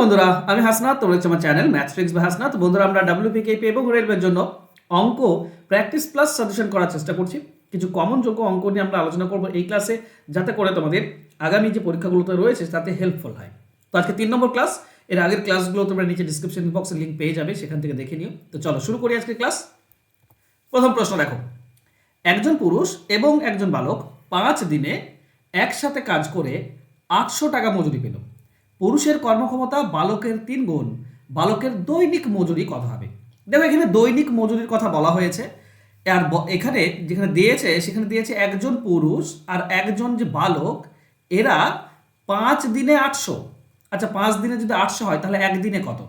বন্ধুরা, আমি হাসনাত, তোমরা হচ্ছে আমার channel maths tricks by Hasnat. বন্ধুরা, আমরা WPKP এবং রেলওয়ের জন্য অঙ্ক প্র্যাকটিস প্লাস সাজেশন করার চেষ্টা করছি। কিছু কমন যোগ্য অঙ্ক নিয়ে আমরা আলোচনা করব এই ক্লাসে, যাতে করে তোমাদের আগামী যে পরীক্ষাগুলোতে রয়েছে তাতে হেল্পফুল হয়। তো আজকে 3 নম্বর ক্লাস। এর আগের ক্লাসগুলো তোমরা নিচে ডিসক্রিপশন বক্সে লিঙ্ক পেয়ে যাবে, সেখান থেকে দেখে নিও। তো চলো শুরু করি আজকের ক্লাস। প্রথম প্রশ্ন দেখো, একজন পুরুষ এবং একজন বালক 5 দিনে একসাথে কাজ করে 800 টাকা মজুরি পেল। পুরুষের কর্মক্ষমতা বালকের 3 গুণ। বালকের দৈনিক মজুরি কত হবে? দেখো, এখানে দৈনিক মজুরির কথা বলা হয়েছে। আর এখানে যেখানে দিয়েছে সেখানে দিয়েছে একজন পুরুষ আর একজন যে বালক, এরা 5 দিনে 800। আচ্ছা, 5 দিনে যদি 800 হয় তাহলে একদিনে কত?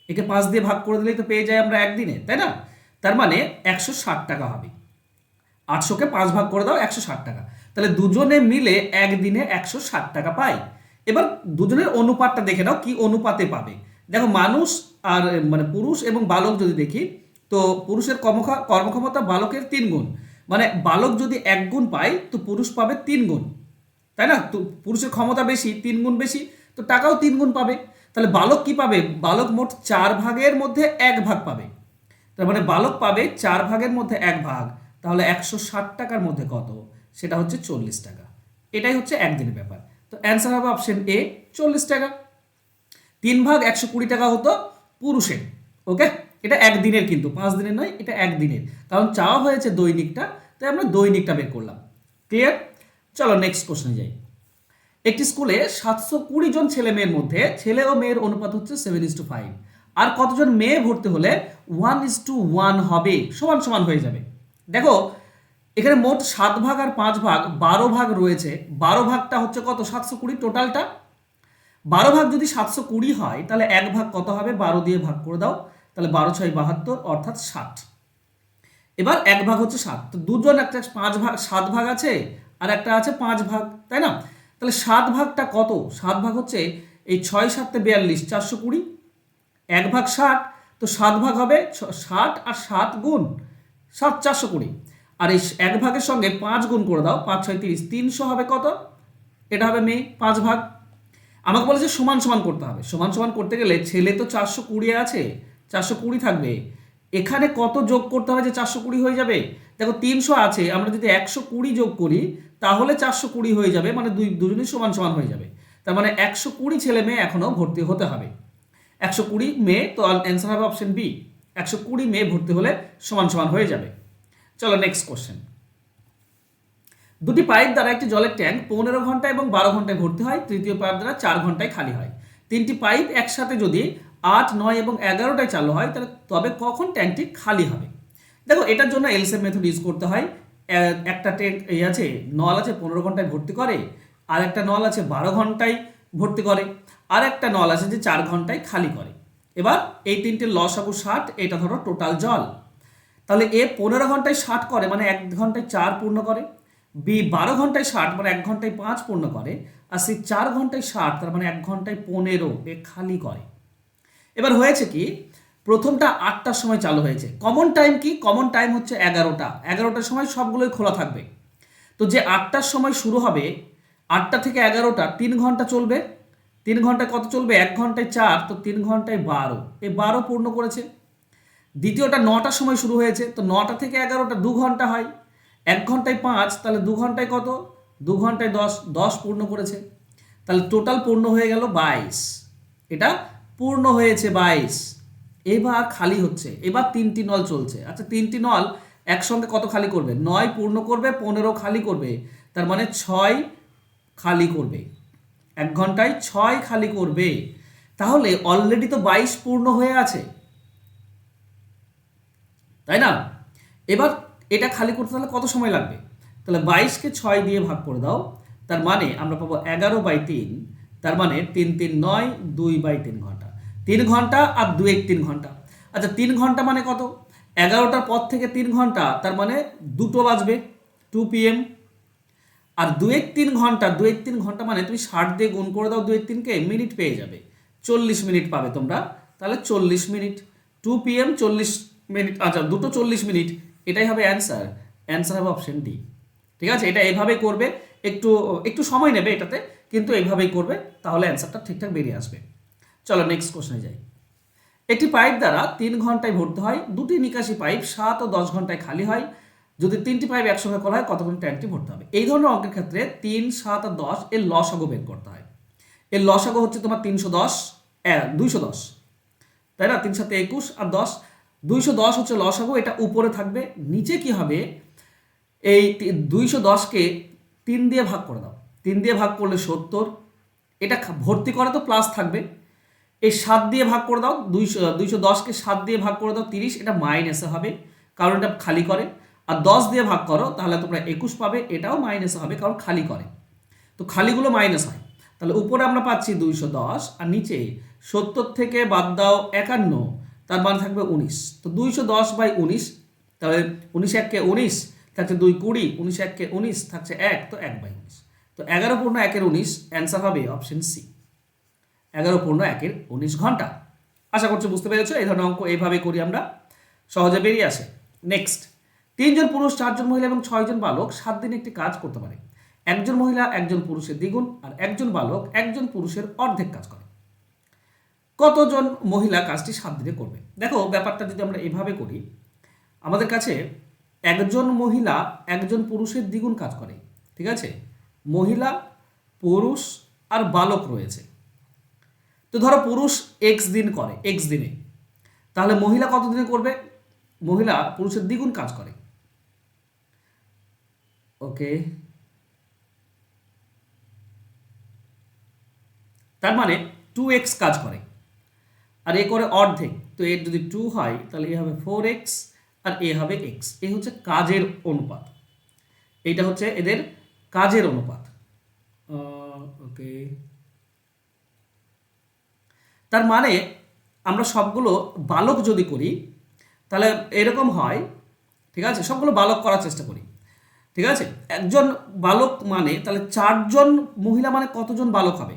একে 5 দিয়ে ভাগ করে দিলেই তো পেয়ে যাই আমরা একদিনে, তাই না? তার মানে 160 টাকা হবে। 800কে 5 ভাগ করে দাও, 160 টাকা। তাহলে দুজনে মিলে একদিনে 160 টাকা পাই। এবার দুজনের অনুপাতটা দেখে নাও, কি অনুপাতে পাবে। দেখো, মানুষ আর মানে পুরুষ এবং বালক যদি দেখি, তো পুরুষের কর্মক্ষমতা বালকের 3 গুণ। মানে বালক যদি 1 গুণ পায় তো পুরুষ পাবে 3 গুণ, তাই না? তো পুরুষের ক্ষমতা বেশি, 3 গুণ বেশি, তো টাকাও 3 গুণ পাবে। তাহলে বালক কি পাবে? বালক মোট 4 ভাগের মধ্যে 1 ভাগ পাবে। তার মানে বালক পাবে 4 ভাগের মধ্যে 1 ভাগ। তাহলে 160 টাকার মধ্যে কত? সেটা হচ্ছে 40 টাকা। এটাই হচ্ছে একদিনের ব্যাপার। তো অ্যান্সার হবে অপশন এ, 40 টাকা। 3 ভাগ 120 টাকা হতো পুরুষের। ওকে, এটা একদিনের, কিন্তু 5 দিনের নয়, এটা একদিনের। কারণ চাওয়া হয়েছে দৈনিকটা, তাই আমরা দৈনিকটা বের করলাম। ক্লিয়ার? চলো নেক্সট প্রশ্নে যাই। একটি স্কুলে 720 জন ছেলে মেয়ের মধ্যে ছেলে ও মেয়ের অনুপাত হচ্ছে 7:5। আর কতজন মেয়ে ভর্তি হলে 1:1 হবে, সমান সমান হয়ে যাবে। দেখো, এখানে মোট 7 ভাগ আর 5 ভাগ 12 ভাগ রয়েছে। 12 ভাগটা হচ্ছে কত? 720 টোটালটা। 12 ভাগ যদি 720 হয় তাহলে 1 ভাগ কত হবে? 12 দিয়ে ভাগ করে দাও। তাহলে 12 6 72, অর্থাৎ 60। এবার 1 ভাগ হচ্ছে 7। তো দুজন, একটা 5 ভাগ 7 ভাগ আছে আর একটা আছে 5 ভাগ, তাই না? তাহলে 7 ভাগটা কত? 7 ভাগ হচ্ছে এই 6 7 42, 420। 1 ভাগ 60, তো 7 ভাগ হবে 60 আর 7 গুণ 7, 420। আর এই 1 ভাগের সঙ্গে 5 গুণ করে দাও, 5 6 30, 300 হবে কত? এটা হবে মেয়ে 5 ভাগ। আমাকে বলেছে সমান সমান করতে হবে। সমান সমান করতে গেলে ছেলে তো 420 আছে, 420 থাকবে। এখানে কত যোগ করতে হবে যে 420 হয়ে যাবে? দেখো, 300 আছে, আমরা যদি 120 যোগ করি তাহলে 420 হয়ে যাবে, মানে দুজনই সমান সমান হয়ে যাবে। তার মানে 120 ছেলে মেয়ে এখনো ভর্তি হতে হবে। 120 মেয়ে, তো অ্যান্সার হবে অপশন বি, 120 মেয়ে ভর্তি হলে সমান সমান হয়ে যাবে। চলো নেক্সট কোশ্চেন। দুটি পাইপ দ্বারা একটি জলের ট্যাঙ্ক 15 ঘন্টা এবং 12 ঘন্টায় ভর্তি হয়, তৃতীয় পাইপ দ্বারা 4 ঘন্টায় খালি হয়। 3টি পাইপ একসাথে যদি 8, 9 এবং 11টায় চালু হয় তাহলে তবে কখন ট্যাঙ্কটি খালি হবে? দেখো, এটার জন্য এলসিএম মেথড ইউজ করতে হয়। একটা ট্যাঙ্ক এই আছে, নল আছে 15 ঘন্টায় ভর্তি করে, আর একটা নল আছে 12 ঘন্টায় ভর্তি করে, আর একটা নল আছে যে 4 ঘন্টায় খালি করে। এবার এই তিনটে লসাগু 60, এটা ধরো টোটাল জল। তাহলে এ 15 ঘন্টায় 60 করে, মানে 1 ঘন্টায় 4 পূর্ণ করে। বি 12 ঘন্টায় 60, মানে 1 ঘন্টায় 5 পূর্ণ করে। আর সি 4 ঘন্টায় 60, তার মানে 1 ঘন্টায় 15 এ খালি করে। এবার হয়েছে কি, প্রথমটা 8টার সময় চালু হয়েছে। কমন টাইম কি? কমন টাইম হচ্ছে 11টা। 11টার সময় সবগুলোই খোলা থাকবে। তো যে 8টার সময় শুরু হবে, 8টা থেকে 11টা 3 ঘন্টা চলবে। 3 ঘন্টায় কত চলবে? 1 ঘন্টায় 4, তো 3 ঘন্টায় 12, এই 12 পূর্ণ করেছে। দ্বিতীয়টা 9টার সময় শুরু হয়েছে, তো 9টা থেকে 11টা 2 ঘন্টা হয়। 1 ঘন্টায় 5, তাহলে 2 ঘন্টায় কত? 2 ঘন্টায় 10, 10 পূর্ণ করেছে। তাহলে টোটাল পূর্ণ হয়ে গেল 22। এটা পূর্ণ হয়েছে 22। এবার খালি হচ্ছে। এবার 3টি নল চলছে। আচ্ছা, 3টি নল একসঙ্গে কত খালি করবে? 9 পূর্ণ করবে, 15 খালি করবে। তার মানে 6 খালি করবে। 1 ঘন্টায় 6 খালি করবে। তাহলে অলরেডি তো 22 পূর্ণ হয়ে আছে, তাই না? এবার এটা খালি করতে তাহলে কত সময় লাগবে? তাহলে 22কে 6 দিয়ে ভাগ করে দাও, তার মানে আমরা পাবো 11/3। তার মানে 3 3 9, 2/3 ঘন্টা। 3 ঘন্টা আর 2 1 3 ঘন্টা। আচ্ছা, 3 ঘন্টা মানে কত? 11টার পর থেকে 3 ঘন্টা, তার মানে 2টো বাজবে, 2 PM। আর 2 1 3 ঘন্টা, 2 1 3 ঘন্টা মানে তুমি 60 দিয়ে গুণ করে দাও 2 1 3কে, মিনিট পেয়ে যাবে। 40 মিনিট পাবে তোমরা। তাহলে 40 মিনিট, 2 PM 40 মিনিট। আচ্ছা, দুটো 40 মিনিট, এটাই হবে অ্যান্সার। অ্যান্সার হবে অপশন ডি। ঠিক আছে, এটা এইভাবেই করবে। একটু একটু সময় নেবে এটাতে, কিন্তু এইভাবেই করবে, তাহলে অ্যান্সারটা ঠিকঠাক বেরিয়ে আসবে। চলো নেক্সট কোশ্চেনে যাই। একটি পাইপ দ্বারা 3 ঘন্টায় ভর্তি হয়, দুটি নিকাশি পাইপ 7 ও 10 ঘন্টায় খালি হয়। যদি 3টি পাইপ একসঙ্গে খোলা হয় কতক্ষণ ট্যাঙ্কটি ভর্তি হবে? এই ধরনের অঙ্কের ক্ষেত্রে 3, 7 আর 10 এর লসাগু বের করতে হয়। এর লসাগু হচ্ছে তোমার 310, 210, তাই না? 3 7 21 আর 10, 210 হচ্ছে লসাগু, এটা উপরে থাকবে। নিচে কি হবে, এই 210কে 3 দিয়ে ভাগ করে দাও, 3 দিয়ে ভাগ করলে 70, এটা ভর্তি করে তো প্লাস থাকবে। এই 7 দিয়ে ভাগ করে দাও, 210কে 7 দিয়ে ভাগ করে দাও 30, এটা মাইনাসে হবে কারণ এটা খালি করে। আর 10 দিয়ে ভাগ করো তাহলে তোমরা 21 পাবে, এটাও মাইনাসে হবে কারণ খালি করে। তো খালিগুলো মাইনাস হয়, তাহলে উপরে আমরা পাচ্ছি 210 আর নিচে 70 থেকে বাদ দাও 51, তার মানে থাকবে 19। তো 210/19, তাহলে 19 1 কে 19 থাকছে 2 20, 19 1 কে 19 থাকছে 1, তো 1/19। তো 11 পূর্ণ 1-এর 19 অ্যান্সার হবে অপশন সি, 11 পূর্ণ 1-এর 19 ঘন্টা। আশা করছি বুঝতে পেরেছো। এই ধরনের অঙ্ক এইভাবে করি আমরা, সহজে বেরিয়ে আসে। নেক্সট, 3 জন পুরুষ, 4 জন মহিলা এবং 6 জন বালক 7 দিন একটি কাজ করতে পারে। একজন মহিলা একজন পুরুষের দ্বিগুণ আর একজন বালক একজন পুরুষের অর্ধেক কাজ করে। কতজন মহিলা কাজটি 7 দিনে করবে? দেখো ব্যাপারটা যদি আমরা এভাবে করি, আমাদের কাছে একজন মহিলা একজন পুরুষের দ্বিগুণ কাজ করে, ঠিক আছে? মহিলা, পুরুষ আর বালক রয়েছে। তো ধরো পুরুষ এক্স দিন করে, এক্স দিনে, তাহলে মহিলা কত দিনে করবে? মহিলা পুরুষের দ্বিগুণ কাজ করে। ওকে, তার মানে 2x কাজ করে আর এ করে অর্ধেক। তো এর যদি 2 হয় তাহলে এ হবে 4x আর এ হবে x। এ হচ্ছে কাজের অনুপাত, এইটা হচ্ছে এদের কাজের অনুপাত। ওকে, তার মানে আমরা সবগুলো বালক যদি করি তাহলে এরকম হয়, ঠিক আছে? সবগুলো বালক করার চেষ্টা করি, ঠিক আছে? একজন বালক মানে তাহলে 4 জন মহিলা মানে কতজন বালক হবে?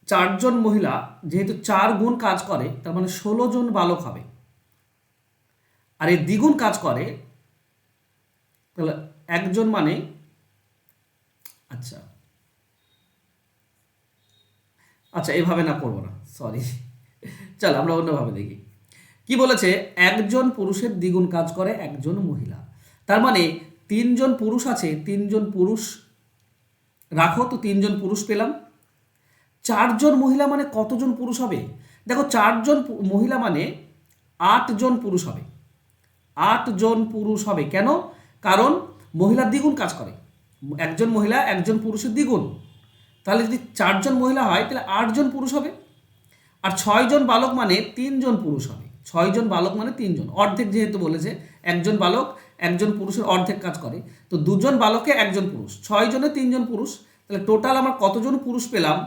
4 জন মহিলা যেহেতু 4 গুণ কাজ করে তার মানে 16 জন বালক হবে। আর এই দ্বিগুণ কাজ করে তাহলে একজন মানে, আচ্ছা আচ্ছা এভাবে না, করবো না, সরি, চল আমরা অন্যভাবে দেখি। কি বলেছে? একজন পুরুষের দ্বিগুণ কাজ করে একজন মহিলা, তার মানে 3 জন পুরুষ আছে, 3 জন পুরুষ রাখো, তো 3 জন পুরুষ পেলাম। 4 জন মহিলা মানে কতজন পুরুষ হবে? দেখো 4 জন মহিলা মানে 8 জন পুরুষ হবে, 8 জন পুরুষ হবে। কেন? কারণ মহিলা দ্বিগুণ কাজ করে, একজন মহিলা একজন পুরুষের দ্বিগুণ। তাহলে যদি 4 জন মহিলা হয় তাহলে 8 জন পুরুষ হবে। আর 6 জন বালক মানে 3 জন পুরুষ হবে, 6 জন বালক মানে 3 জন, অর্ধেক যেহেতু বলেছে, একজন বালক একজন পুরুষের অর্ধেক কাজ করে, তো 2 জন বালকে একজন পুরুষ, 6 জনে 3 জন পুরুষ। তাহলে টোটাল আমরা কতজন পুরুষ পেলাম?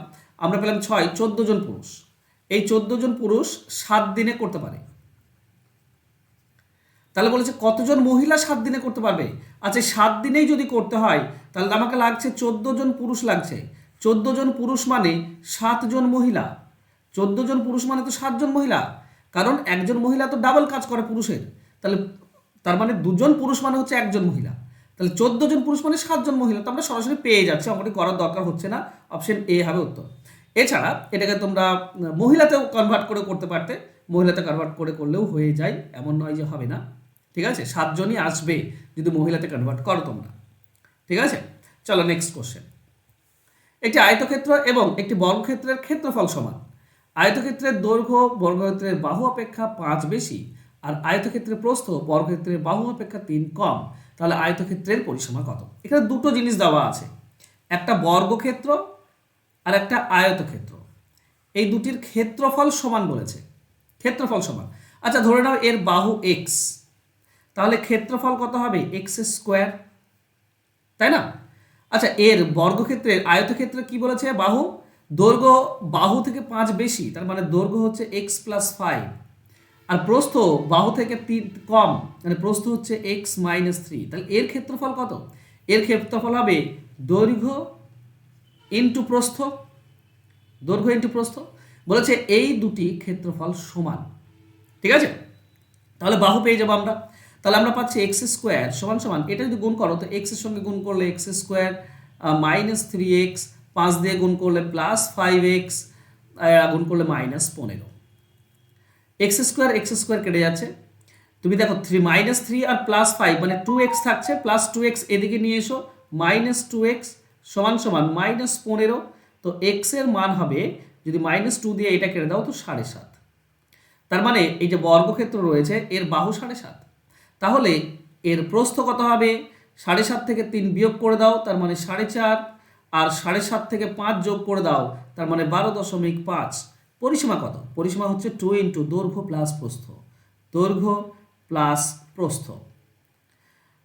আমরা পেলাম 6, 14 জন পুরুষ। এই 14 জন পুরুষ 7 দিনে করতে পারে। তাহলে বলেছে কতজন মহিলা 7 দিনে করতে পারবে? আচ্ছা 7 দিনেই যদি করতে হয় তাহলে আমাকে লাগছে 14 জন পুরুষ লাগছে। 14 জন পুরুষ মানে 7 জন মহিলা, 14 জন পুরুষ মানে তো 7 জন মহিলা, কারণ একজন মহিলা তো ডাবল কাজ করে পুরুষের। তাহলে তার মানে 2 জন পুরুষ মানে হচ্ছে একজন মহিলা, তাহলে 14 জন পুরুষ মানে 7 জন মহিলা। তো আমরা সরাসরি পেয়ে যাচ্ছি, অঙ্কটি করার দরকার হচ্ছে না, অপশন এ হবে উত্তর। এছাড়া এটাকে তোমরা মহিলাতেও কনভার্ট করে করতে পারতে, মহিলাতে কনভার্ট করে করলেও হয়ে যায়, এমন নয় যে হবে না, ঠিক আছে? 7 জনই আসবে যদি মহিলাতে কনভার্ট করো তোমরা, ঠিক আছে? চলো নেক্সট কোশ্চেন। একটি আয়তক্ষেত্র এবং একটি বর্গক্ষেত্রের ক্ষেত্রফল সমান। আয়তক্ষেত্রের দৈর্ঘ্য বর্গক্ষেত্রের বাহু অপেক্ষা 5 বেশি আর আয়তক্ষেত্রের প্রস্থ বর্গক্ষেত্রের বাহু অপেক্ষা 3 কম, তাহলে আয়তক্ষেত্রের পরিসীমা কত? এখানে দুটো জিনিস দেওয়া আছে, একটা বর্গক্ষেত্র আর একটা আয়তক্ষেত্র। এই দুটির ক্ষেত্রফল সমান বলেছে, ক্ষেত্রফল সমান। আচ্ছা ধরে নাও এর বাহু এক্স, তাহলে ক্ষেত্রফল কত হবে? এক্স স্কোয়ার, তাই না? আচ্ছা এর বর্গক্ষেত্রের আয়তক্ষেত্রে কি বলেছে? বাহু, দৈর্ঘ্য বাহু থেকে 5 বেশি, তার মানে দৈর্ঘ্য হচ্ছে এক্স প্লাস 5, আর প্রস্থ বাহু থেকে 3 কম, মানে প্রস্থ হচ্ছে এক্স মাইনাস 3। তাহলে এর ক্ষেত্রফল কত? এর ক্ষেত্রফল হবে দৈর্ঘ্য ইন্টু প্রস্থ, দৈর্ঘ্য ইন্টু প্রস্থ। বলেছে এই দুটি ক্ষেত্রফল সমান, ঠিক আছে? তাহলে বাহু পেয়ে যাবো আমরা। তাহলে আমরা পাচ্ছি এক্স স্কোয়ার সমান সমান, এটা যদি গুণ করো তো এক্সের সঙ্গে গুণ করলে এক্স স্কোয়ার মাইনাস 3x, 5 দিয়ে গুণ করলে প্লাস 5x, গুণ করলে -15। এক্স স্কোয়ার কেটে যাচ্ছে। তুমি দেখো 3 আর +5 মানে 2x থাকছে, +2x এদিকে নিয়ে এসো, -2x সমান সমান -15। তো x এর মান হবে, যদি -2 দিয়ে এটা কেটে দাও তো 7.5। তার মানে এই যে বর্গক্ষেত্র রয়েছে এর বাহু 7.5। তাহলে এর প্রস্থ কত হবে? 7.5 থেকে 3 বিয়োগ করে দাও, তার মানে 4.5, আর 7.5 থেকে 5 যোগ করে দাও, তার মানে 12.5। পরিসীমা কত? পরিসীমা হচ্ছে 2 ইন্টু দৈর্ঘ্য প্লাস প্রস্থ, দৈর্ঘ্য প্লাস প্রস্থ।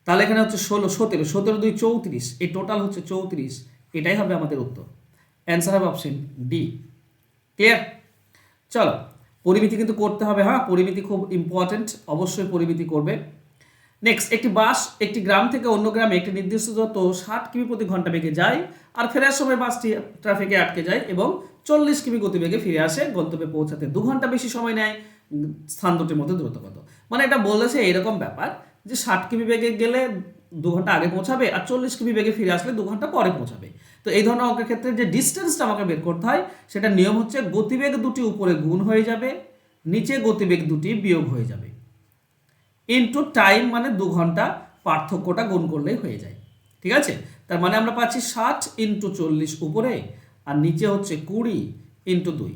তাহলে এখানে হচ্ছে 16, 17, 17 2 34, এই টোটাল হচ্ছে 34। এটাই হবে আমাদের উত্তর। অ্যান্সার হবে অপশন ডি। ক্লিয়ার? চলো, পরিমিতি কিন্তু করতে হবে, হ্যাঁ পরিমিতি খুব ইম্পর্টেন্ট, অবশ্যই পরিমিতি করবে। নেক্সট, একটি বাস একটি গ্রাম থেকে অন্য গ্রামে একটি নির্দিষ্ট দূরত্ব 60 কিমি প্রতি ঘন্টা বেগে যায়, আর ফেরার সময় বাসটি ট্রাফিকে আটকে যায় এবং 40 কিমি গতিবেগে ফিরে আসে। গন্তব্যে পৌঁছাতে 2 ঘন্টা বেশি সময় নেয়। স্থান দুটির মধ্যে দূরত্ব কত? মানে এটা বলেছে এরকম ব্যাপার যে 60 কিমি বেগে গেলে 2 ঘন্টা আগে পৌঁছাবে, আর 40 কিমি বেগে ফিরে আসলে 2 ঘন্টা পরে পৌঁছাবে। তো এই ধরনের অঙ্কের ক্ষেত্রে যে ডিস্টেন্সটা আমাকে বের করতে হয়, সেটা নিয়ম হচ্ছে গতিবেগ দুটি উপরে গুণ হয়ে যাবে, নিচে গতিবেগ দুটি বিয়োগ হয়ে যাবে, ইনটু টাইম মানে 2 ঘন্টা, পার্থক্যটা গুণ করলেই হয়ে যায়। ঠিক আছে? তার মানে আমরা পাচ্ছি 60 ইন্টু 40 উপরে, আর নিচে হচ্ছে 20 ইন্টু 2।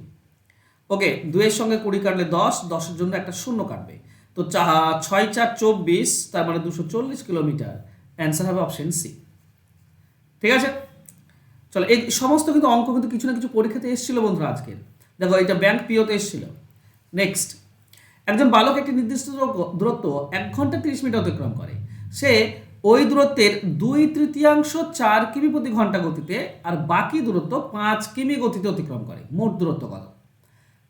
ওকে, 2 এর সঙ্গে 20 কাটলে 10, 10-এর জন্য একটা শূন্য কাটবে। তো 6 4 24, তার মানে 240 কিলোমিটার। অ্যান্সার হবে অপশন সি। ঠিক আছে? চলো, এই সমস্ত কিন্তু অঙ্ক কিন্তু কিছু না কিছু পরীক্ষাতে এসেছিল বন্ধুরা আজকের। দেখো এটা ব্যাংক পিওতে এসেছিল। নেক্সট, একজন বালক একটি নির্দিষ্ট দূরত্ব 1 ঘন্টা 30 মিনিট অতিক্রম করে। সে ওই দূরত্বের 2/3 4 কিমি প্রতি ঘন্টা গতিতে, আর বাকি দূরত্ব 5 কিমি গতিতে অতিক্রম করে। মোট দূরত্ব কত?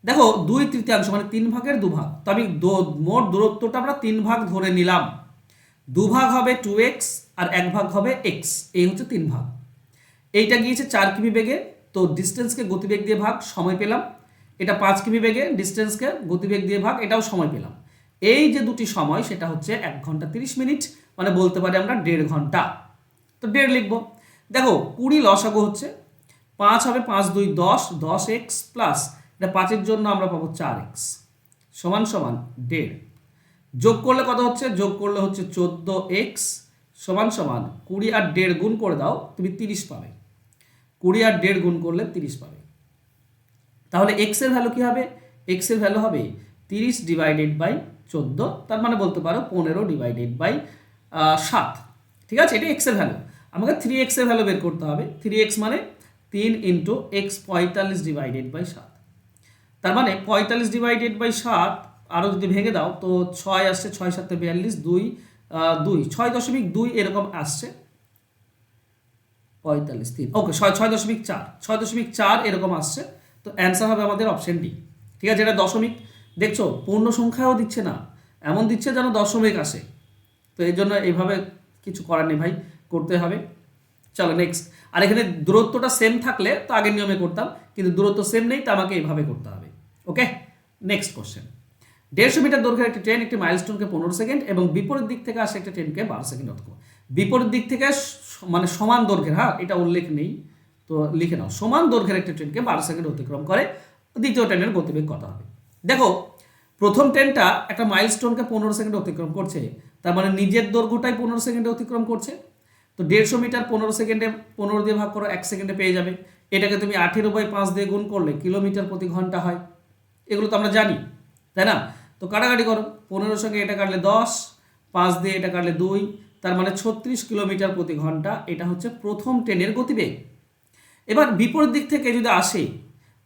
দেখো 2/3 মানে 3 ভাগের 2 ভাগ, তো আমি মোট দূরত্বটা আমরা 3 ভাগ ধরে নিলাম। 2 ভাগ হবে 2x, আর 1 ভাগ হবে x, এই হচ্ছে 3 ভাগ। এইটা গিয়েছে 4 কিমি বেগে, তো ডিস্টেন্সকে গতিবেগ দিয়ে ভাগ, সময় পেলাম। এটা 5 কিমি বেগে, ডিস্টেন্সকে গতিবেগ দিয়ে ভাগ, এটাও সময় পেলাম। এই যে দুটি সময়, সেটা হচ্ছে 1 ঘন্টা 30 মিনিট, মানে বলতে পারি আমরা 1.5 ঘন্টা। তো 1.5 লিখবো। দেখো 20 লসাগু হচ্ছে, 5 হবে 5 2 10, 10x প্লাস এটা 5-এর জন্য আমরা পাবো 4x সমান সমান 1.5। যোগ করলে কত হচ্ছে? যোগ করলে হচ্ছে 14x সমান সমান 20 আর 1.5 গুণ করে দাও, তুমি 30 পাবে। 20 আর 1.5 গুণ করলে 30 পাবে। তাহলে x এর ভ্যালু কি হবে? x এর ভ্যালু হবে 30 ডিভাইডেড বাই 14, তার মানে বলতে পারো 15 ডিভাইডেড বাই 7। ঠিক আছে? এটা x এর ভ্যালু। আমাকে 3x এর ভ্যালু বের করতে হবে। 3x মানে 3 ইন্টু x 45 ডিভাইডেড বাই 7। তার মানে 45 ডিভাইডেড বাই 7, আরও যদি ভেঙে দাও তো 6 আসছে, 6 7 42, 2 6.2 এরকম আসছে। 45 3, ওকে 6.4, 6.4 এরকম আসছে। তো অ্যান্সার হবে আমাদের অপশন ডি। ঠিক আছে? এটা দশমিক, দেখছো পূর্ণ সংখ্যাও দিচ্ছে না, এমন দিচ্ছে যেন দশমিক আসে। তো এই জন্য এইভাবে কিছু করার নেই ভাই, করতে হবে। চলো নেক্সট। আর এখানে দূরত্বটা সেম থাকলে তো আগের নিয়মে করতাম, কিন্তু দূরত্ব সেম নেই, তো আমাকে এইভাবে করতে হবে। ওকে, নেক্সট কোশ্চেন। 150 মিটার দৈর্ঘ্যের একটি ট্রেন একটি মাইলস্টোনকে 15 সেকেন্ড এবং বিপরীত দিক থেকে আসে একটা ট্রেনকে 12 সেকেন্ড অতিক্রম। বিপরীত দিক থেকে মানে সমান দৈর্ঘ্যের, হ্যাঁ এটা উল্লেখ নেই, তো লিখে নাও, সমান দৈর্ঘ্যের একটা ট্রেনকে 12 সেকেন্ড অতিক্রম করে, দ্বিতীয় ট্রেনের গতিবেগ কত হবে? দেখো প্রথম ট্রেনটা একটা মাইলস্টোনকে 15 সেকেন্ড অতিক্রম করছে, তার মানে নিজের দৈর্ঘ্যটাই 15 সেকেন্ডে অতিক্রম করছে। তো 150 মিটার 15 সেকেন্ডে 15 দিয়ে ভাগ করো, 1 সেকেন্ডে পেয়ে যাবে। এটাকে তুমি 18/5 দিয়ে গুণ করলে কিলোমিটার প্রতি ঘন্টা হয়। এগুলো তো আমরা জানি, তাই না? তো কাটাকাটি করো, 15 সঙ্গে এটা কাটলে 10, 5 দিয়ে এটা কাটলে 2, তার মানে 36 কিলোমিটার প্রতি ঘন্টা। এটা হচ্ছে প্রথম ট্রেনের গতিবেগ। এবার বিপরীত দিক থেকে যদি আসে,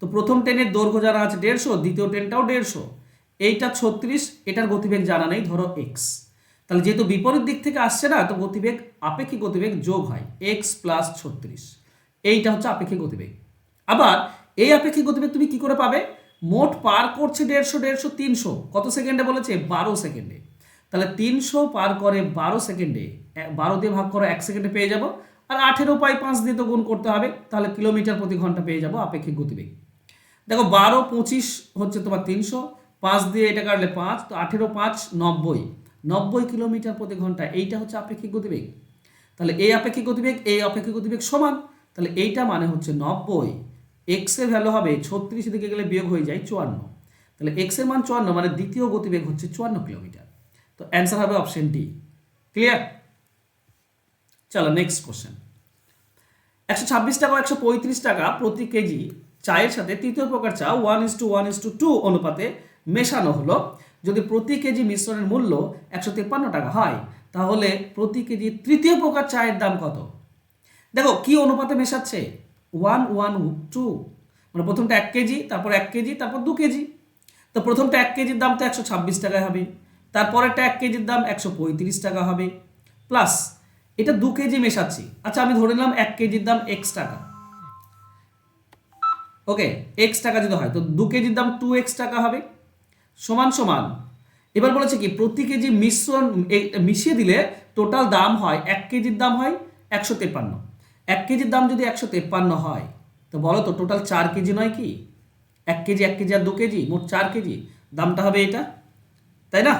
তো প্রথম ট্রেনের দৈর্ঘ্য যারা আছে 150, দ্বিতীয় ট্রেনটাও 150, এইটা 36, এটার গতিবেগ জানা নেই, ধরো এক্স। তাহলে যেহেতু বিপরীত দিক থেকে আসছে না, তো গতিবেগ আপেক্ষিক গতিবেগ যোগ হয় এক্স প্লাস 36, এইটা হচ্ছে আপেক্ষিক গতিবেগ। আবার এই আপেক্ষিক গতিবেগ তুমি কি করে পাবে? মোট পার করছে 150, 150 300, কত সেকেন্ডে বলেছে? 12 সেকেন্ডে। তাহলে 300 পার করে 12 সেকেন্ডে, 12 দিয়ে ভাগ করো, 1 সেকেন্ডে পেয়ে যাব। আর 18/5 দিয়ে তো গুণ করতে হবে, তাহলে কিলোমিটার প্রতি ঘন্টা পেয়ে যাব আপেক্ষিক গতিবেগ। দেখো 12 25 হচ্ছে তোমার 300, 5 দিয়ে এটা কাটলে 5, তো 18 5 90 কিলোমিটার প্রতি ঘন্টা, এইটা হচ্ছে আপেক্ষিক গতিবেগ। তাহলে এই আপেক্ষিক গতিবেগ, এই আপেক্ষিক গতিবেগ সমান, তাহলে এইটা মানে হচ্ছে 90 এক্স এর ভ্যালু হবে 36 দিকে গেলে বিয়োগ হয়ে যায় 54, তাহলে এক্স এর মান 54 মানে দ্বিতীয় গতিবেগ হচ্ছে 54 কিলোমিটার। তো অ্যান্সার হবে অপশন ডি। ক্লিয়ার? চলো নেক্সট কোশ্চেন। 126 টাকা 135 টাকা প্রতি কেজি চায়ের সাথে তৃতীয় প্রকার চা 1:1:2 অনুপাতে মেশানো হলো। যদি প্রতি কেজি মিশ্রণের মূল্য 153 টাকা হয়, তাহলে প্রতি কেজি তৃতীয় প্রকার চায়ের দাম কত? দেখো কি অনুপাতে মেশাচ্ছে, 1:1:2, মানে প্রথমটা 1 কেজি, তারপর 1 কেজি, তারপর 2 কেজি। তো প্রথমটা 1 কেজির দাম তো 126 টাকায় হবে, তারপরেরটা 1 কেজির দাম 135 টাকা হবে, প্লাস এটা 2 কেজি মেশাচ্ছি। আচ্ছা আমি ধরে নিলাম 1 কেজির দাম x টাকা, ওকে, x টাকা যদি হয় তো 2 কেজির দাম 2x টাকা হবে, সমান সমান। এবার বলেছে কি প্রতি কেজি মিশ্রণ মিশিয়ে দিলে টোটাল দাম হয় 1 কেজির দাম হয় 153। 1 কেজির দাম যদি 153 হয়, তো বলো তো টোটাল 4 কেজি নয় কি? 1 কেজি 1 কেজি আর 2 কেজি মোট 4 কেজি দামটা হবে এটা, তাই না?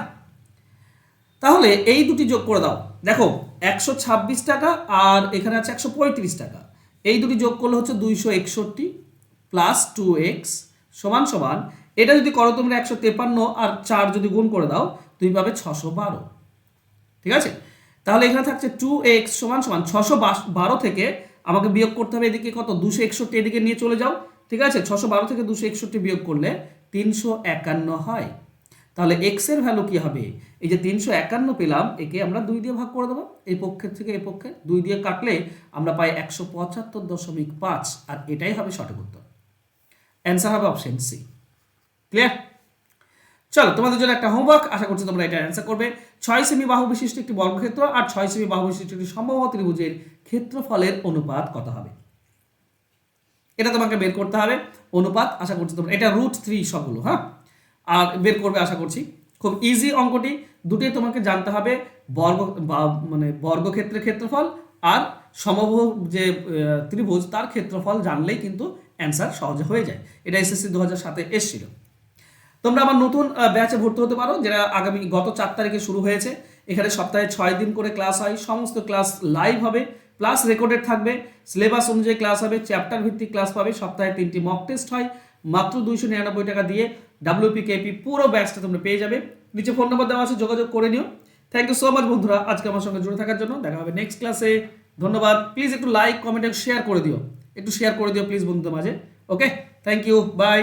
তাহলে এই দুটি যোগ করে দাও। দেখো 126 টাকা আর এখানে আছে 135 টাকা, এই দুটি যোগ করলে হচ্ছে 261 প্লাস 2x সমান সমান, এটা যদি করো তোমরা 153 আর 4 যদি গুণ করে দাও তুমি পাবে 612। ঠিক আছে, তাহলে এখানে থাকছে 2x সমান সমান 612 থেকে আমাকে বিয়োগ করতে হবে এদিকে কত, 261 এদিকে নিয়ে চলে যাও। ঠিক আছে, 612 থেকে 261 বিয়োগ করলে 351 হয়। তাহলে x এর ভ্যালু কি হবে, এই যে 351 পেলাম একে আমরা 2 দিয়ে ভাগ করে দেবো, এই পক্ষের থেকে এই পক্ষে 2 দিয়ে কাটলে আমরা পাই 175.5, আর এটাই হবে সঠিক উত্তর। অ্যান্সার হবে অপশন সি। ক্লিয়ার? চলো তোমাদের জন্য একটা হোমওয়ার্ক, আশা করছি তোমরা এটা অ্যান্সার করবে। 6 সেমি বাহু বিশিষ্ট একটি বর্গক্ষেত্র আর 6 সেমি বাহু বিশিষ্ট একটি সমবাহু ত্রিভুজের ক্ষেত্রফলের অনুপাত কত হবে, এটা তোমাকে বের করতে হবে। অনুপাত আশা করছি তোমরা এটা √3 সবগুলো, হ্যাঁ, আর বের করবে আশা করছি। খুব ইজি অঙ্কটি, দুটোই তোমাকে জানতে হবে, বর্গ মানে বর্গক্ষেত্রের ক্ষেত্রফল আর সমবাহু যে ত্রিভুজ তার ক্ষেত্রফল জানলেই কিন্তু অ্যান্সার সহজে হয়ে যায়। এটা এসএসসি 2007 এসেছিল। তোমরা আমার নতুন ব্যাচে ভর্তি হতে পারো, যেটা গত 4 তারিখে শুরু হয়েছে। এখানে সপ্তাহে 6 দিন করে ক্লাস হয়, সমস্ত ক্লাস লাইভ হবে, প্লাস রেকর্ডেড থাকবে, সিলেবাস অনুযায়ী ক্লাস হবে, চ্যাপ্টার ভিত্তিক ক্লাস পাবে, সপ্তাহে 3টি মক টেস্ট হয়, মাত্র 299 টাকা দিয়ে WPKP পুরো ব্যাচটা তোমরা পেয়ে যাবে। নিচে ফোন নাম্বার দেওয়া আছে, যোগাযোগ করে নিও। থ্যাংক ইউ সো মাচ বন্ধুরা আজকে আমার সঙ্গে জুড়ে থাকার জন্য। দেখা হবে নেক্সট ক্লাসে। ধন্যবাদ। প্লিজ একটু লাইক কমেন্ট শেয়ার করে দিও, একটু শেয়ার করে দিও প্লিজ বন্ধুদের মাঝে। ওকে, থ্যাংক ইউ, বাই।